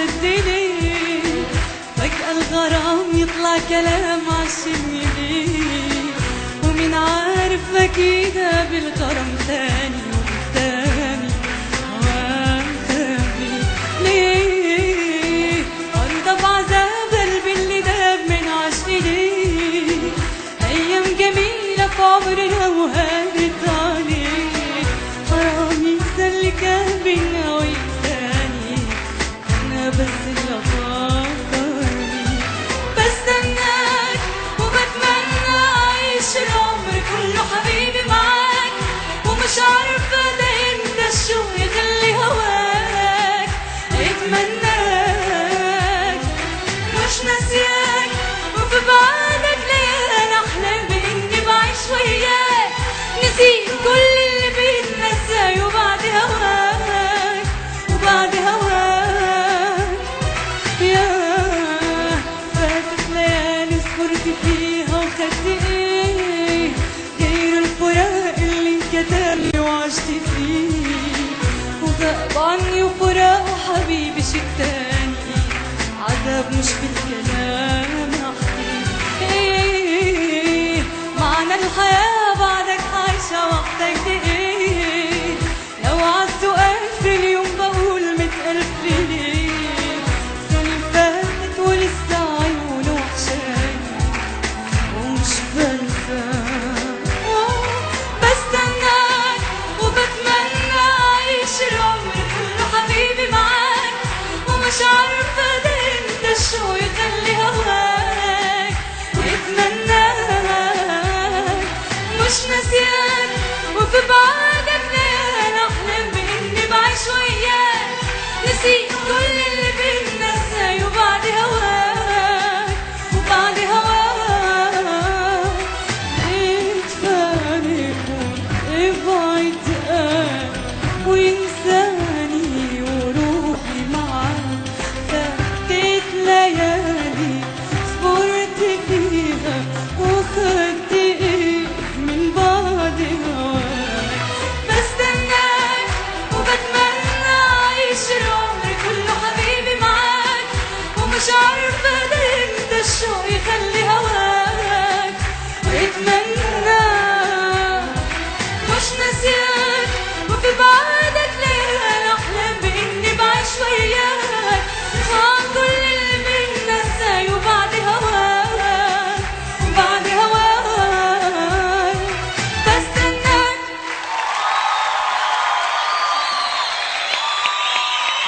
شدني فجأة الغرام يطلع كلام عشمني ليه، ومين عارف أكيد بالغرام تاني وقدامي هوام تاني. ليه أرضى بعذاب قلبي اللي داب من عشقي ليه؟ أيام جميلة في عمرنا وهانت عليه، حرام ينسى اللي كان بينا وينساني، أنا بس اللي أفكرني. بستناك وبتمنى أعيش العمر كله حبيبي معاك، ومش عارفة ده إمتى الشوق يخلي هواك اتمناك، مش ناسياك وفي بعدك ليالي أحلام بإني بعيش وياك، نسيت كل اللي بيتنسى وبعد هواك وبعد هواك. يا فاتت ليالي صبرت فيها وخدت ايه غير الفراق اللي انكتب وعشت فيه، وغاب عني وفراق حبيبي شيء تاني، عذاب مش بالكلام